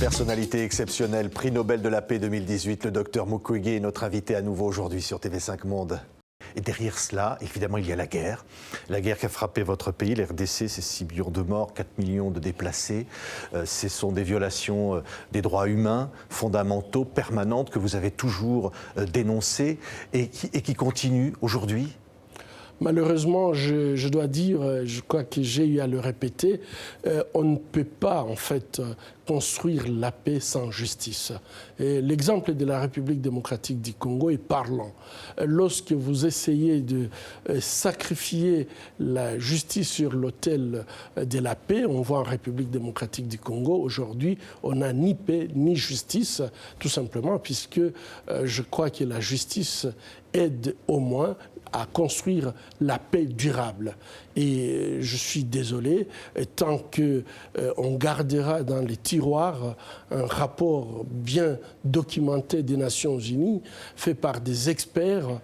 Personnalité exceptionnelle, prix Nobel de la paix 2018, le docteur Mukwege est notre invité à nouveau aujourd'hui sur TV5 Monde. Et derrière cela, évidemment, il y a la guerre qui a frappé votre pays, l'RDC, c'est 6 millions de morts, 4 millions de déplacés. Ce sont des violations des droits humains fondamentaux, permanentes, que vous avez toujours dénoncées et qui continuent aujourd'hui. Malheureusement, je dois dire, je crois que j'ai eu à le répéter, on ne peut pas en fait construire la paix sans justice. L'exemple de la République démocratique du Congo est parlant. Lorsque vous essayez de sacrifier la justice sur l'autel de la paix, on voit en République démocratique du Congo, aujourd'hui, on n'a ni paix ni justice, tout simplement, puisque je crois que la justice aide au moins à construire la paix durable. Et je suis désolé, tant qu'on gardera dans les tiroirs un rapport bien documenté des Nations Unies, fait par des experts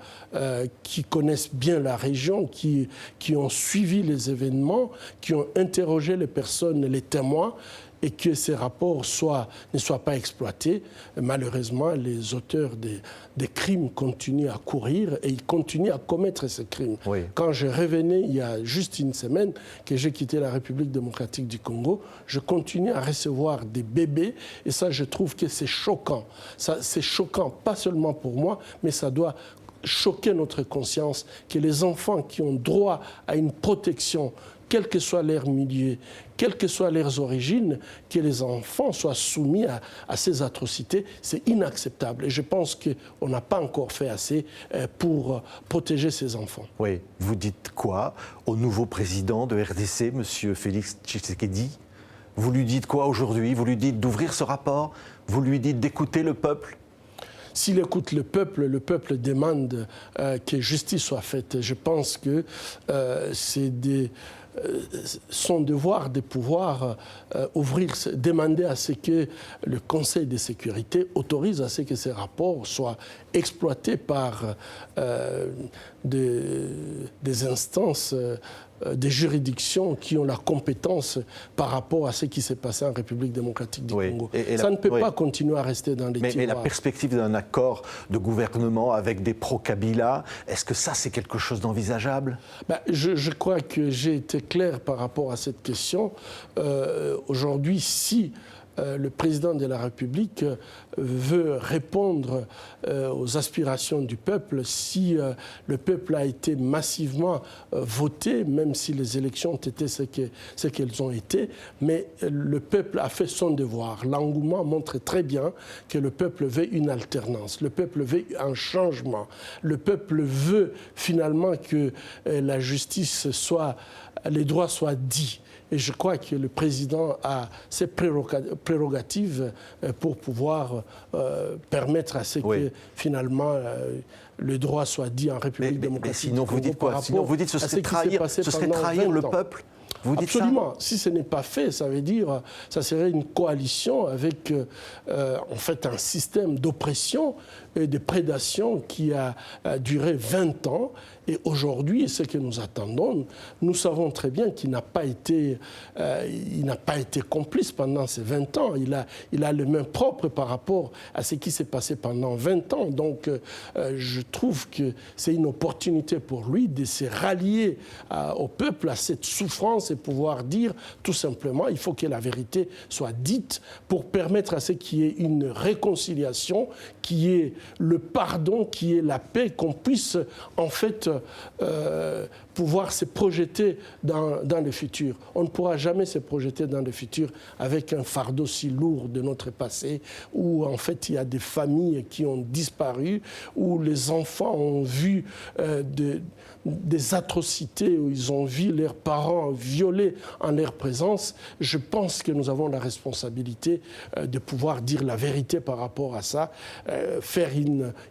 qui connaissent bien la région, qui ont suivi les événements, qui ont interrogé les personnes, les témoins, et que ces rapports ne soient pas exploités. Malheureusement, les auteurs des crimes continuent à courir et ils continuent à commettre ces crimes. Oui. Quand je revenais, il y a juste une semaine que j'ai quitté la République démocratique du Congo, je continue à recevoir des bébés et ça, je trouve que c'est choquant. C'est choquant, pas seulement pour moi, mais ça doit choquer notre conscience que les enfants qui ont droit à une protection, quel que soit leur milieu, quelles que soient leurs origines, que les enfants soient soumis à ces atrocités, c'est inacceptable. Et je pense qu'on n'a pas encore fait assez pour protéger ces enfants. Oui, vous dites quoi au nouveau président de RDC, M. Félix Tshisekedi? Vous lui dites quoi aujourd'hui? Vous lui dites d'ouvrir ce rapport? Vous lui dites d'écouter le peuple? S'il écoute le peuple demande que justice soit faite. Je pense que c'est son devoir de pouvoir demander à ce que le Conseil de sécurité autorise à ce que ces rapports soient exploités par des instances, des juridictions qui ont la compétence par rapport à ce qui s'est passé en République démocratique du Congo. Ça ne peut pas continuer à rester dans les tiroirs. Mais la perspective d'un accord de gouvernement avec des pro-Kabila, est-ce que ça, c'est quelque chose d'envisageable? Je crois que j'ai été clair par rapport à cette question. Aujourd'hui, si le président de la République veut répondre aux aspirations du peuple, si le peuple a été massivement voté, même si les élections ont été ce qu'elles ont été, mais le peuple a fait son devoir. L'engouement montre très bien que le peuple veut une alternance, le peuple veut un changement, le peuple veut finalement que la justice les droits soient dits. Et je crois que le président a ses prérogatives pour pouvoir permettre à ce que finalement le droit soit dit en République démocratique. Sinon, vous dites quoi? Sinon, vous dites que ce serait trahir le peuple? Vous dites absolument. Ça? Si ce n'est pas fait, ça veut dire ça serait une coalition avec en fait un système d'oppression et de prédation qui a duré 20 ans. Et aujourd'hui, ce que nous attendons, nous savons très bien qu'il n'a pas été complice pendant ces 20 ans. Il a le main propre par rapport à ce qui s'est passé pendant 20 ans. Donc, je trouve que c'est une opportunité pour lui de se rallier au peuple, à cette souffrance et pouvoir dire tout simplement, il faut que la vérité soit dite pour permettre à ce qu'il y ait une réconciliation, qui est le pardon, qui est la paix, qu'on puisse en fait pouvoir se projeter dans le futur. On ne pourra jamais se projeter dans le futur avec un fardeau si lourd de notre passé, où en fait il y a des familles qui ont disparu, où les enfants ont vu des atrocités, où ils ont vu leurs parents violés en leur présence. Je pense que nous avons la responsabilité de pouvoir dire la vérité par rapport à ça, faire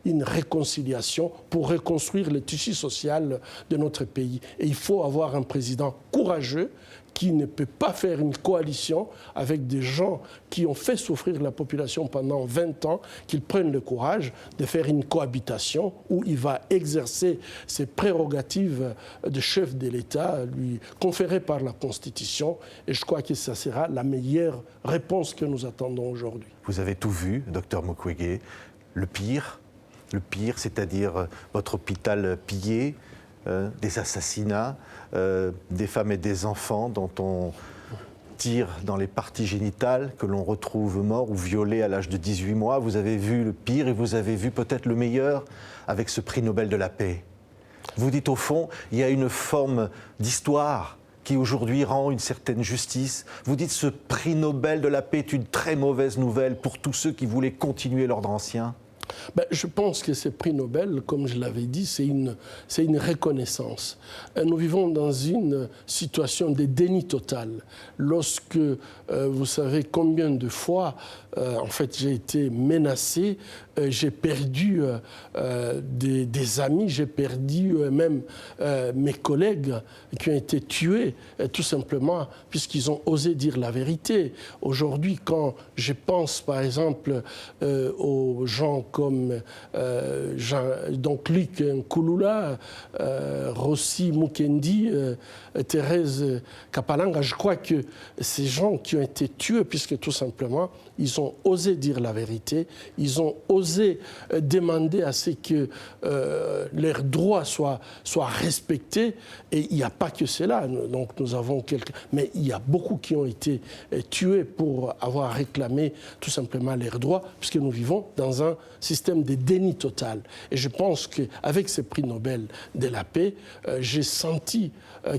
une réconciliation pour reconstruire le tissu social de notre pays. pays. Et il faut avoir un président courageux qui ne peut pas faire une coalition avec des gens qui ont fait souffrir la population pendant 20 ans, qu'ils prennent le courage de faire une cohabitation où il va exercer ses prérogatives de chef de l'État, lui conférées par la Constitution. Et je crois que ça sera la meilleure réponse que nous attendons aujourd'hui. Vous avez tout vu, docteur Mukwege. Le pire, c'est-à-dire votre hôpital pillé, des assassinats, des femmes et des enfants dont on tire dans les parties génitales, que l'on retrouve morts ou violés à l'âge de 18 mois. Vous avez vu le pire et vous avez vu peut-être le meilleur avec ce prix Nobel de la paix. Vous dites au fond, il y a une forme d'histoire qui aujourd'hui rend une certaine justice. Vous dites ce prix Nobel de la paix est une très mauvaise nouvelle pour tous ceux qui voulaient continuer l'ordre ancien. Je pense que ce prix Nobel, comme je l'avais dit, c'est une reconnaissance. Nous vivons dans une situation de déni total. Lorsque vous savez combien de fois, en fait, j'ai été menacé, j'ai perdu des amis, j'ai perdu même mes collègues qui ont été tués, tout simplement puisqu'ils ont osé dire la vérité. Aujourd'hui, quand je pense, par exemple, aux gens comme donc Luc Nkouloula, Rossi Mukendi, Thérèse Kapalanga, je crois que ces gens qui ont été tués, puisque tout simplement, ils ont osé dire la vérité, ils ont osé demander à ce que leurs droits soient respectés. Et il n'y a pas que cela. Donc nous avons mais il y a beaucoup qui ont été tués pour avoir réclamé tout simplement leurs droits, puisque nous vivons dans un système de déni total. Et je pense qu'avec ce prix Nobel de la paix, j'ai senti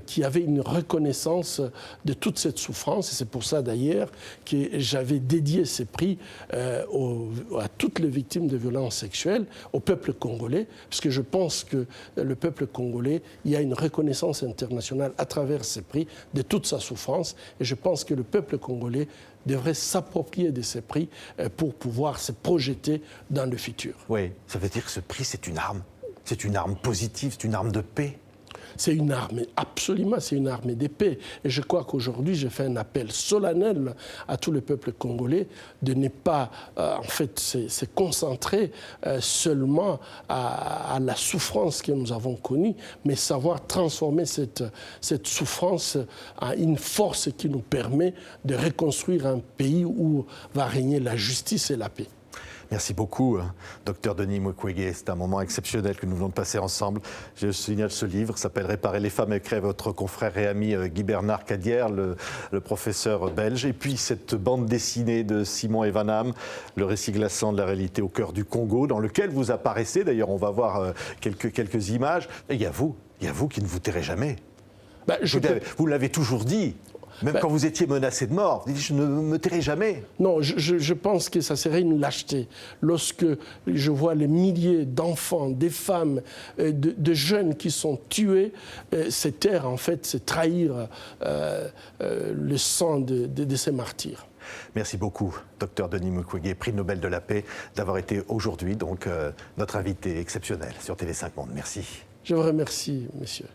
qu'il y avait une reconnaissance de toute cette souffrance. Et c'est pour ça d'ailleurs que j'avais dédié ces prix à toutes les victimes de violences sexuelles, au peuple congolais, parce que je pense que le peuple congolais, il y a une reconnaissance internationale à travers ces prix de toute sa souffrance. Et je pense que le peuple congolais devrait s'approprier de ces prix pour pouvoir se projeter dans le futur. Oui, ça veut dire que ce prix, c'est une arme. C'est une arme positive, c'est une arme de paix. C'est une arme, absolument, c'est une arme d'épée. Et je crois qu'aujourd'hui, je fais un appel solennel à tout le peuple congolais de ne pas, en fait, se concentrer seulement à la souffrance que nous avons connue, mais savoir transformer cette souffrance en une force qui nous permet de reconstruire un pays où va régner la justice et la paix. Merci beaucoup, docteur Denis Mukwege. C'est un moment exceptionnel que nous venons de passer ensemble. Je signale ce livre, s'appelle « Réparer les femmes », écrit votre confrère et ami Guy Bernard Cadière, le professeur belge. Et puis cette bande dessinée de Simon Evanam, le récit glaçant de la réalité au cœur du Congo, dans lequel vous apparaissez. D'ailleurs, on va voir quelques images. Et il y a vous qui ne vous tairez jamais. Vous l'avez toujours dit. Même quand vous étiez menacé de mort, vous dites, je ne me tairai jamais. Non, je pense que ça serait une lâcheté. Lorsque je vois les milliers d'enfants, des femmes, de jeunes qui sont tués, c'est taire, en fait, c'est trahir le sang de ces martyrs. Merci beaucoup, docteur Denis Mukwege, prix Nobel de la paix, d'avoir été aujourd'hui donc notre invité exceptionnel sur TV5 Monde. Merci. Je vous remercie, monsieur.